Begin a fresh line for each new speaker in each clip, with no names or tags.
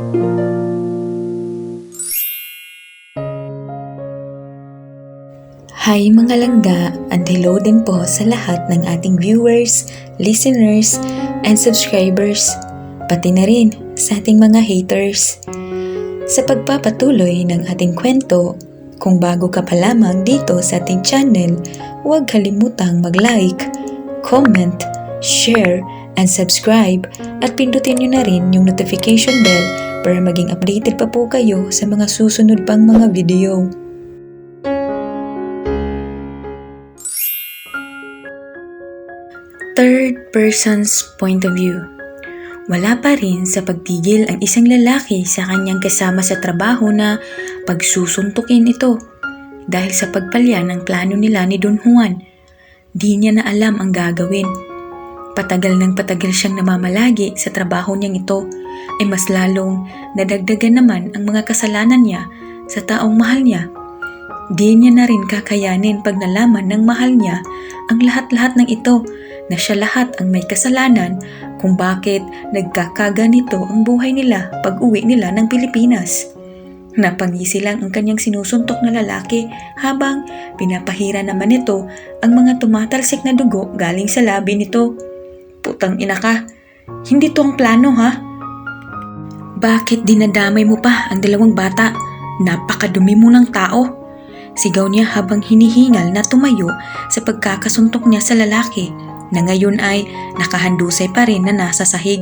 Hi mga langga, and hello din po sa lahat ng ating viewers, listeners, and subscribers, pati na rin sa ating mga haters. Sa pagpapatuloy ng ating kwento, kung bago ka pa lamang dito sa ating channel, huwag kalimutang mag-like, comment, share, and subscribe at pindutin nyo na rin yung notification bell para maging updated pa po kayo sa mga susunod pang mga video. Third person's point of view. Wala pa rin sa pagtigil ang isang lalaki sa kanyang kasama sa trabaho na pagsusuntukin ito dahil sa pagpalya ng plano nila ni Don Juan. Di niya na alam ang gagawin. Patagal ng patagal siyang namamalagi sa trabaho niyang ito ay mas lalong nadagdagan naman ang mga kasalanan niya sa taong mahal niya. Di niya na rin kakayanin pag nalaman ng mahal niya ang lahat-lahat ng ito na siya lahat ang may kasalanan kung bakit nagkakaganito ang buhay nila pag uwi nila ng Pilipinas. Napangisi lang ang kanyang sinusuntok na lalaki habang pinapahira naman nito ang mga tumatalsik na dugo galing sa labi nito. Putang ina ka, hindi to ang plano ha? Bakit dinadamay mo pa ang dalawang bata? Napakadumi mo ng tao. Sigaw niya habang hinihingal na tumayo sa pagkakasuntok niya sa lalaki na ngayon ay nakahandusay pa rin na nasa sahig.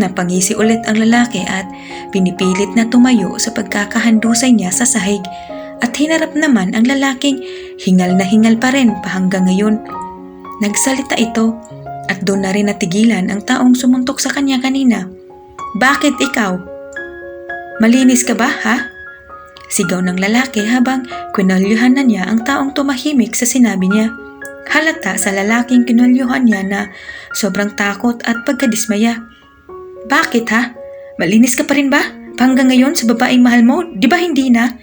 Napangisi ulit ang lalaki at pinipilit na tumayo sa pagkakahandusay niya sa sahig at hinarap naman ang lalaking hingal na hingal pa rin pa hanggang ngayon. Nagsalita ito at doon na rin natigilan ang taong sumuntok sa kanya kanina. Bakit ikaw? Malinis ka ba ha? Sigaw ng lalaki habang kwinalyuhan na niya ang taong tumahimik sa sinabi niya. Halata sa lalaking kinalyuhan niya na sobrang takot at pagkadismaya. Bakit ha? Malinis ka pa rin ba? Hanggang ngayon sa babaeng mahal mo? Di ba hindi na?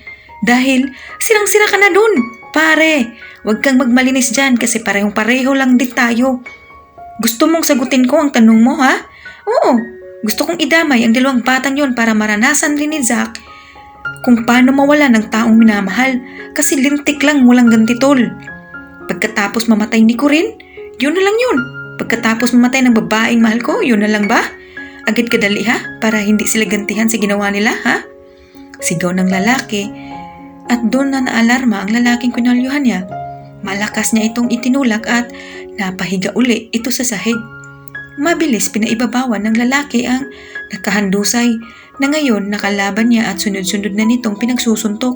Dahil sirang-sira ka na dun. Pare, huwag kang magmalinis dyan kasi parehong-pareho lang din tayo. Gusto mong sagutin ko ang tanong mo ha? Oo, gusto kong idamay ang dalawang batang yon para maranasan rin ni Zack kung paano mawala ng taong minamahal kasi lintik lang walang gantitol. Pagkatapos mamatay ni Corinne, yun na lang yun. Pagkatapos mamatay ng babaeng mahal ko, yun na lang ba? Agad kadali ha? Para hindi sila gantihan sa ginawa nila ha? Sigaw ng lalaki at doon na naalarma ang lalaking kinalyuhan niya. Malakas niya itong itinulak at napahiga uli ito sa sahig. Mabilis pinaibabawan ng lalaki ang nakahandusay na ngayon nakalaban niya at sunod-sunod na nitong pinagsusuntok.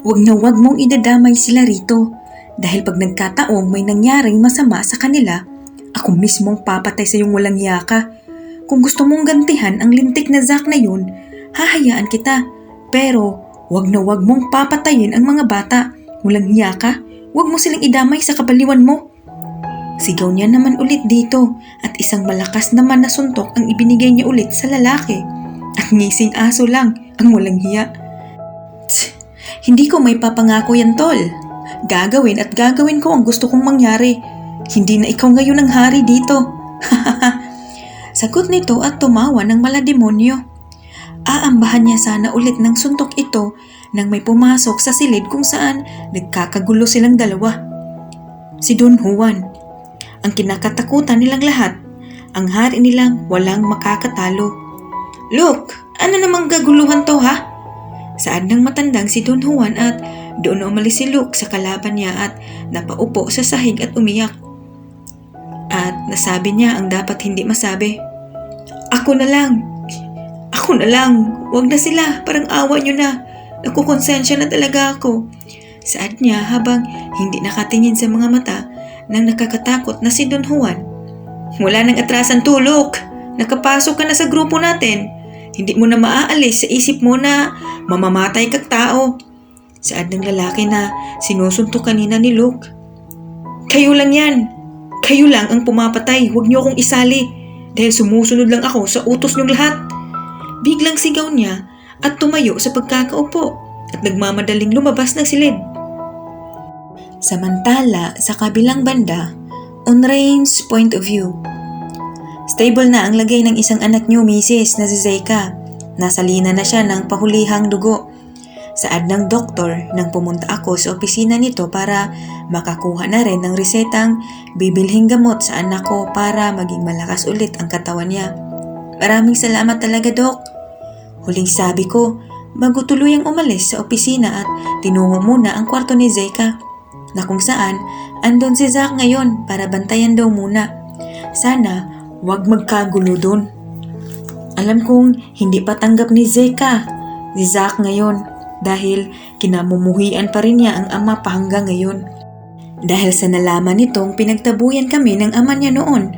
Huwag na huwag mong idadamay sila rito. Dahil pag nagkataong may nangyaring masama sa kanila, ako mismong papatay sa iyong walang yaka. Kung gusto mong gantihan ang lintik na Zack na yun, hahayaan kita. Pero wag na wag mong papatayin ang mga bata. Walang yaka, wag mo silang idamay sa kabaliwan mo. Sigaw niya naman ulit dito at isang malakas naman na suntok ang ibinigay niya ulit sa lalaki. At ngising aso lang ang walang hiya. Hindi ko may papangako yan tol. Gagawin at gagawin ko ang gusto kong mangyari. Hindi na ikaw ngayon ang hari dito. Sagot nito at tumawa ng malademonyo. Aambahan niya sana ulit ng suntok ito nang may pumasok sa silid kung saan nagkakagulo silang dalawa. Si Don Juan, ang kinakatakutan nilang lahat, ang hari nilang walang makakatalo. Look, ano namang gaguluhan to ha? Saad ng matandang si Don Juan at doon umalis si Luke sa kalaban niya at napaupo sa sahig at umiyak. At nasabi niya ang dapat hindi masabi. Ako na lang, wag na sila, parang awa niyo na, nakukonsensya na talaga ako. Saad niya habang hindi nakatingin sa mga mata ng nakakatakot na si Don Juan. Wala nang atrasan to, Luke, nakapasok ka na sa grupo natin. Hindi mo na maaalis sa isip mo na mamamatay kang tao. Saad ng lalaki na sinusuntok kanina ni Luke. Kayo lang yan. Kayo lang ang pumapatay. Huwag niyo akong isali. Dahil sumusunod lang ako sa utos niyong lahat. Biglang sigaw niya at tumayo sa pagkakaupo at nagmamadaling lumabas ng silid. Samantala, sa kabilang banda, on Rain's point of view. Stable na ang lagay ng isang anak niyo, Mrs. na si Zeka. nasalina na siya ng pahulihang dugo. Saad ng doktor nang pumunta ako sa opisina nito para makakuha na rin ng resetang bibilhing gamot sa anak ko para maging malakas ulit ang katawan niya. Maraming salamat talaga, Dok. Huling sabi ko bago tuluyang umalis sa opisina at tinungo muna ang kwarto ni Zeka na kung saan andon si Zack ngayon para bantayan daw muna. Sana wag magkagulo doon. Alam kong hindi pa tanggap ni Zeka ni Zack ngayon dahil kinamumuhian pa rin niya ang ama pa hanggang ngayon. Dahil sa nalaman nitong pinagtabuyan kami ng ama niya noon.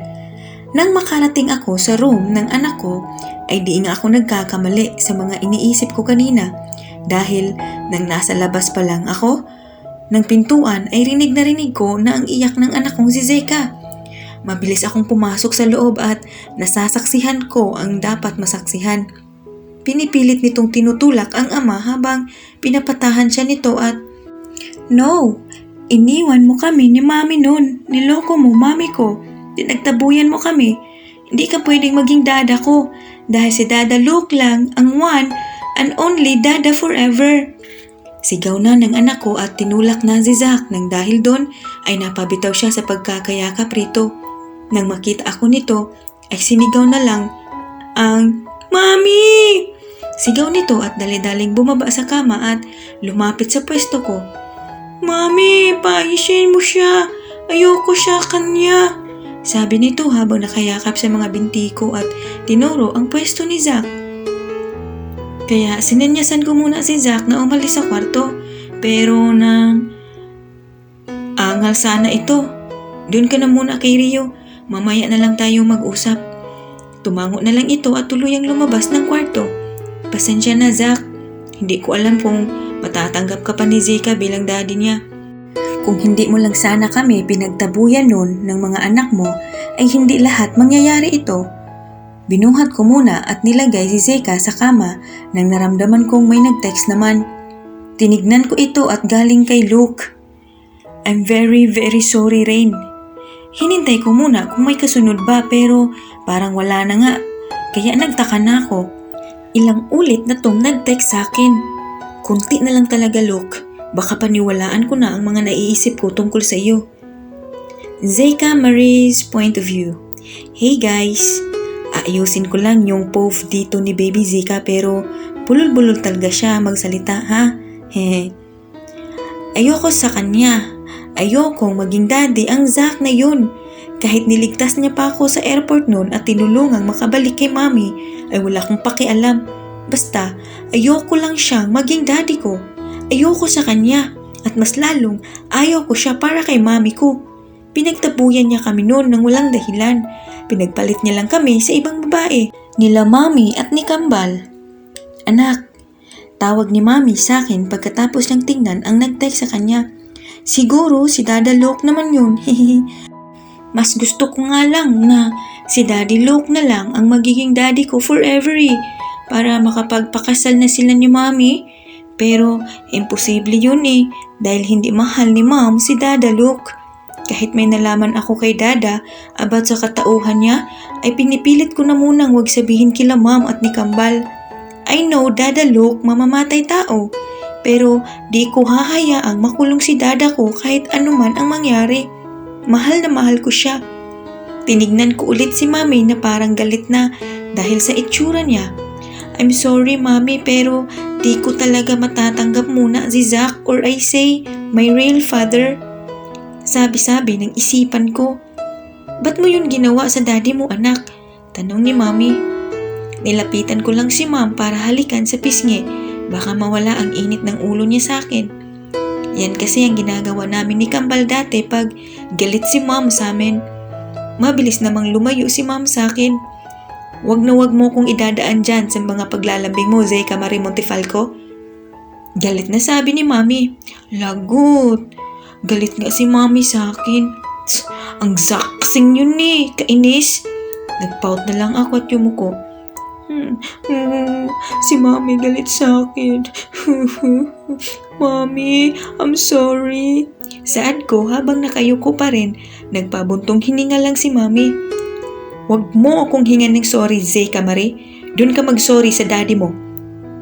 Nang makarating ako sa room ng anak ko ay di nga ako nagkakamali sa mga iniisip ko kanina dahil nang nasa labas pa lang ako ng pintuan ay rinig ko na ang iyak ng anak kong si Zeka. Mabilis akong pumasok sa loob at nasasaksihan ko ang dapat masaksihan. Pinipilit nitong tinutulak ang ama habang pinapatahan siya nito at, "No, iniwan mo kami ni mami noon. Niloko mo mami ko. Pinagtabuyan mo kami. Hindi ka pwedeng maging dada ko dahil si Dada Luke lang ang one and only dada forever." Sigaw na ng anak ko at tinulak na si Zack nang dahil doon ay napabitaw siya sa pagkakayakap rito. Nang makita ako nito ay sinigaw na lang ang "Mami!" Sigaw nito at dali-daling bumaba sa kama at lumapit sa pwesto ko. "Mami, paayusin mo siya. Ayoko siya kanya." Sabi nito habang nakayakap sa mga binti ko at tinuro ang pwesto ni Zack. Kaya sinenyasan ko muna si Zack na umalis sa kwarto. Pero nang angal sana ito. Doon ka na muna kay Rio. Mamaya na lang tayo mag-usap. Tumango na lang ito at tuluyang lumabas ng kwarto. Pasensya na, Zack. Hindi ko alam kung matatanggap ka pa ni Zeka bilang daddy niya. Kung hindi mo lang sana kami pinagtabuyan noon ng mga anak mo, ay hindi lahat mangyayari ito. Binuhat ko muna at nilagay si Zeka sa kama nang naramdaman kong may nag-text naman. Tinignan ko ito at galing kay Luke. "I'm very sorry, Rain." Hinintay ko muna kung may kasunod ba pero parang wala na nga. Kaya nagtaka na ako. Ilang ulit na tong nag-text sa akin. Kunti na lang talaga, Luke. Baka paniwalaan ko na ang mga naiisip ko tungkol sa iyo. Zeka Marie's point of view. Hey guys, aayusin ko lang yung pove dito ni Baby Zeka pero bulol-bulol talaga siya magsalita, ha? Hehe. Ayoko sa kanya. Ayokong maging daddy ang Zack na yun. Kahit niligtas niya pa ako sa airport noon at tinulungang makabalik kay mami, ay wala akong pakialam. Basta, ayoko lang siyang maging daddy ko. Ayoko sa kanya at mas lalong ayaw ko siya para kay mami ko. Pinagtabuyan niya kami noon ng walang dahilan. Pinagpalit niya lang kami sa ibang babae, nila mami at ni Kambal. Anak, tawag ni mami sa akin pagkatapos niyang tingnan ang nag-text sa kanya. Siguro si Dada Luke naman yun. Mas gusto ko nga lang na si Daddy Luke na lang ang magiging daddy ko forever para makapagpakasal na sila ni mami. Pero imposible yun dahil hindi mahal ni mom si Dada Luke. Kahit may nalaman ako kay Dada about sa katauhan niya, ay pinipilit ko na munang wag sabihin kila mom at ni Kambal. I know Dada Luke mamamatay tao, pero di ko hahayaang makulong si Dada ko kahit anuman ang mangyari. Mahal na mahal ko siya. Tinignan ko ulit si mami na parang galit na dahil sa itsura niya. I'm sorry mami pero di ko talaga matatanggap muna si Zack or I say my real father. Sabi-sabi ng isipan ko. Ba't mo yun ginawa sa daddy mo anak? Tanong ni mami. Nilapitan ko lang si ma'am para halikan sa pisngi. Baka mawala ang init ng ulo niya sa akin. Yan kasi ang ginagawa namin ni Kambal dati pag galit si ma'am sa amin. Mabilis namang lumayo si ma'am sa akin. Wag na wag mo kong idadaan dyan sa mga paglalambing mo, Zeka Marie Montefalco. Galit na sabi ni mami. Lagot. Galit nga si mami sa akin. Ang zaksing yun kainis. Nagpout na lang ako at yumuko. Si mami galit sa akin. Mami, I'm sorry. Saad ko habang nakayuko pa rin, nagpabuntong hininga lang si mami. Wag mo akong hingan ng sorry, Zeka Marie.
Doon ka mag-sorry sa daddy mo.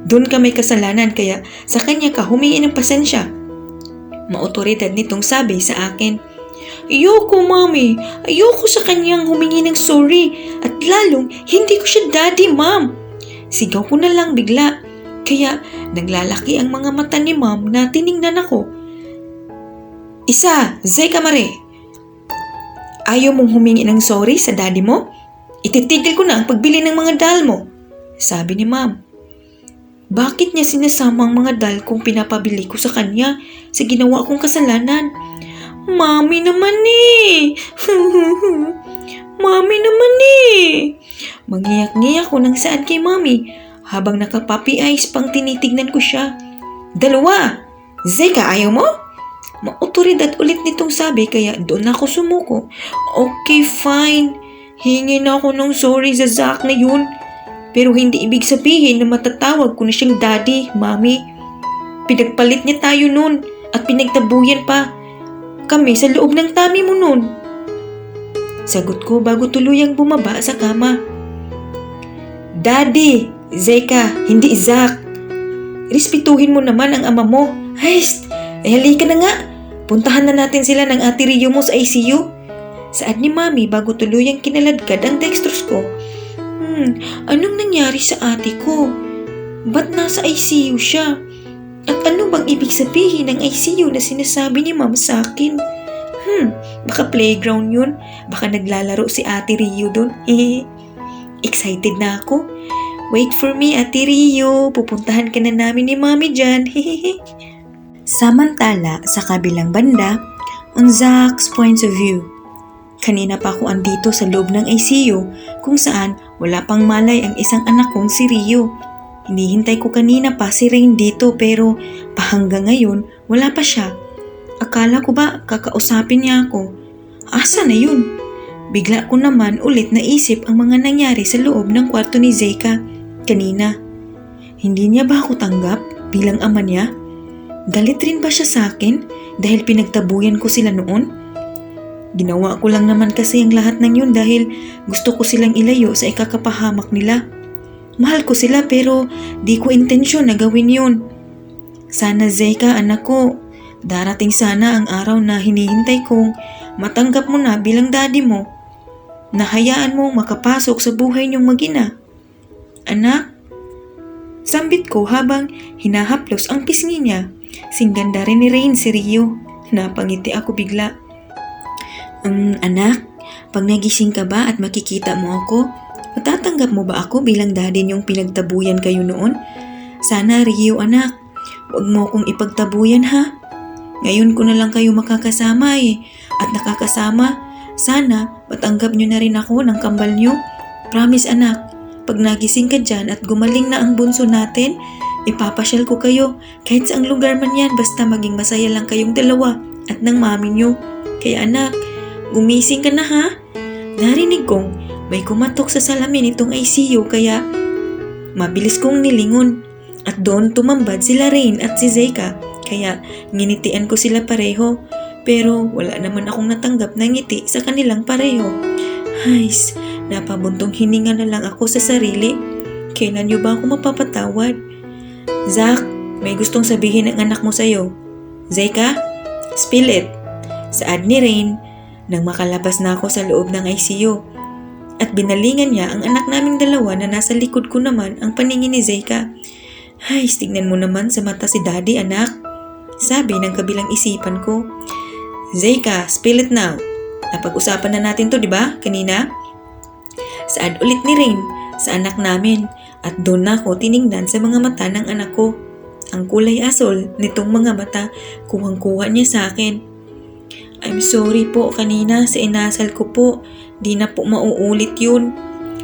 Doon ka may kasalanan kaya sa kanya ka humingi ng pasensya. Maotoridad nitong sabi sa akin. Ayoko, mami. Ayoko sa kanyang humingi ng sorry at lalong hindi ko siya daddy, ma'am. Sigaw ko na lang bigla. Kaya naglalaki ang mga mata ni ma'am na tiningnan ako. Isa, Zeka Mare. Ayaw mong humingi ng sorry sa daddy mo? Ititigil ko na ang pagbili ng mga dal mo. Sabi ni ma'am. Bakit niya sinasama ang mga dal kung pinapabili ko sa kanya sa ginawa kong kasalanan? Mami naman eh! Mami naman eh! Mangiyak-ngiyak ko nang saan kay mami habang nakapuppy eyes pang tinitignan ko siya. Dalawa! Zeka, ayaw mo? Maotoridad ulit nitong sabi kaya doon ako sumuko. Okay, fine. Hingi na ako ng sorry sa Zach na yun. Pero hindi ibig sabihin na matatawag ko na siyang daddy, mami. Pinagpalit niya tayo nun at pinagtabuyan pa kami sa loob ng tummy mo nun. Sagot ko bago tuluyang bumaba sa kama. Daddy, Zeka, hindi Zach. Respetuhin mo naman ang ama mo. Hayst, halika na nga. Puntahan na natin sila ng ate Rio mo sa ICU. Saad ni mami bago tuluyang kinaladkad ang dextrose ko. Anong nangyari sa ate ko? Ba't nasa ICU siya? At ano bang ibig sabihin ng ICU na sinasabi ni ma'am sa akin? Baka playground yun. Baka naglalaro si ate Rio doon. Excited na ako. Wait for me, ate Rio. Pupuntahan ka na namin ni mami dyan.
Samantala, sa kabilang banda, on Zach's point of view. Kanina pa ako andito sa loob ng ICU kung saan wala pang malay ang isang anak kong si Rio. Hinihintay ko kanina pa si Rain dito pero hanggang ngayon wala pa siya. Akala ko ba kakausapin niya ako? Asa na yun? Bigla ko naman ulit naisip ang mga nangyari sa loob ng kwarto ni Zeka kanina. Hindi niya ba ako tanggap bilang ama niya? Galit rin ba siya sa akin dahil pinagtabuyan ko sila noon? Ginawa ko lang naman kasi ang lahat ng yun dahil gusto ko silang ilayo sa ikakapahamak nila. Mahal ko sila pero di ko intensyon na gawin yun. Sana Zeka, anak ko, darating sana ang araw na hinihintay kong matanggap mo na bilang daddy mo. Nahayaan mong makapasok sa buhay niyong mag-ina. Anak? Sambit ko habang hinahaplos ang pisngi niya. Singganda rin ni Rain si Rio. Napangiti ako bigla. Anak, pag nagising ka ba at makikita mo ako, matatanggap mo ba ako bilang daddy niyong pinagtabuyan kayo noon? Sana Rio anak, huwag mo akong ipagtabuyan ha. Ngayon ko na lang kayo makakasama at nakakasama, sana matanggap niyo na rin ako ng kambal niyo. Promise anak, pag nagising ka dyan at gumaling na ang bunso natin, ipapasyal ko kayo kahit saang lugar man yan basta maging masaya lang kayong dalawa at ng mami niyo. Kaya anak, gumising ka na ha? Narinig kong may kumatok sa salamin itong ICU kaya mabilis kong nilingon at doon tumambad sila Rain at si Zeka kaya nginitian ko sila pareho pero wala naman akong natanggap na ngiti sa kanilang pareho. Hays, napabuntong hininga na lang ako sa sarili. Kailan niyo ba ako mapapatawad? Zach, may gustong sabihin ang anak mo sa'yo. Zeka, spill it. Saad ni Rain nang makalabas na ako sa loob ng ICU at binalingan niya ang anak naming dalawa na nasa likod ko naman ang paningin ni Zeka. Ay, tignan mo naman sa mata si daddy anak. Sabi ng kabilang isipan ko. Zeka, spill it now. Napag-usapan na natin to, di ba? Kanina? Saad ulit ni Rain sa anak namin at doon na ako tiningnan sa mga mata ng anak ko. Ang kulay asol nitong mga mata kuhang-kuha niya sa akin. I'm sorry po kanina sa inasal ko po. Di na po mauulit yun.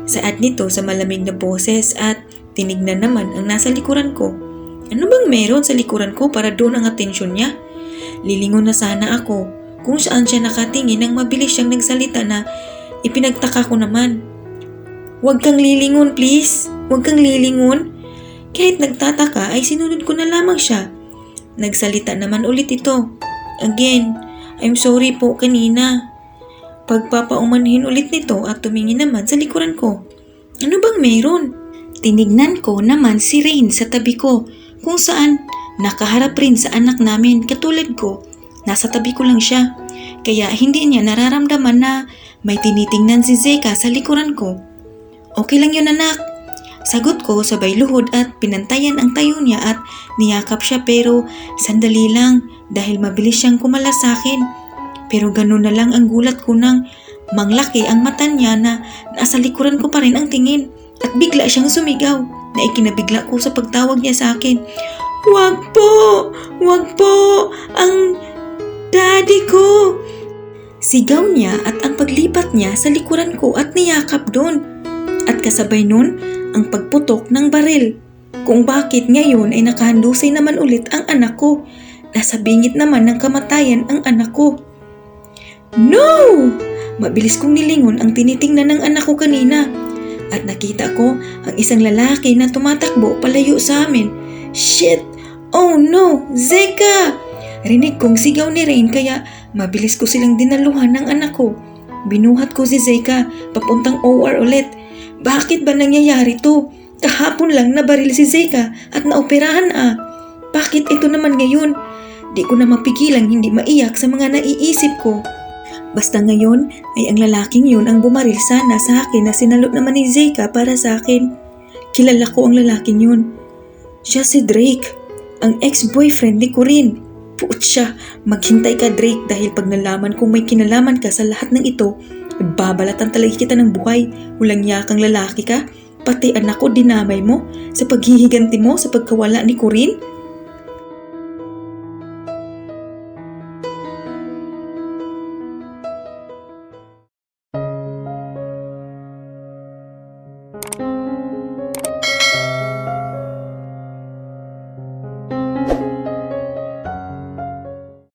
Saad nito sa malamig na boses at tinignan naman ang nasa likuran ko. Ano bang meron sa likuran ko para doon ang atensyon niya? Lilingon na sana ako kung saan siya nakatingin nang mabilis siyang nagsalita na ipinagtaka ko naman. Huwag kang lilingon please. Huwag kang lilingon. Kahit nagtataka ay sinunod ko na lamang siya. Nagsalita naman ulit ito. Again, I'm sorry po kanina. Pagpapaumanhin ulit nito at tumingin naman sa likuran ko. Ano bang mayroon? Tinignan ko naman si Rain sa tabi ko kung saan nakaharap rin sa anak namin katulad ko. Nasa tabi ko lang siya. Kaya hindi niya nararamdaman na may tinitingnan si Zeka sa likuran ko. Okay lang yun anak. Sagot ko sabay luhod at pinantayan ang tayo niya at niyakap siya pero sandali lang dahil mabilis siyang kumalas sa akin. Pero ganun na lang ang gulat ko nang manglaki ang mata niya na nasa likuran ko pa rin ang tingin. At bigla siyang sumigaw na ikinabigla ko sa pagtawag niya sa akin. Wag po! Wag po! Ang daddy ko! Sigaw niya at ang paglipat niya sa likuran ko at niyakap doon. At kasabay nun, ang pagputok ng baril. Kung bakit ngayon ay nakahandusay naman ulit ang anak ko. Nasa bingit naman ng kamatayan ang anak ko. No! Mabilis kong nilingon ang tinitingnan ng anak ko kanina. At nakita ko ang isang lalaki na tumatakbo palayo sa amin. Shit! Oh no! Zeka! Rinig kong sigaw ni Rain kaya mabilis ko silang dinaluhan ng anak ko. Binuhat ko si Zeka papuntang OR ulit. Bakit ba nangyayari to? Kahapon lang nabaril si Zeka at naoperahan Bakit ito naman ngayon? Di ko na mapigilang hindi maiyak sa mga naiisip ko. Basta ngayon ay ang lalaking yun ang bumaril sana sa akin na sinalot naman ni Zeka para sa akin. Kilala ko ang lalaking yun. Siya si Drake, ang ex-boyfriend ni Corinne. Putsya, maghintay ka Drake dahil pag nalaman kong may kinalaman ka sa lahat ng ito, babalatan talaga kita ng buhay. Walang yakang lalaki ka. Pati anak ko dinamay mo sa paghihiganti mo sa pagkawala ni Corinne.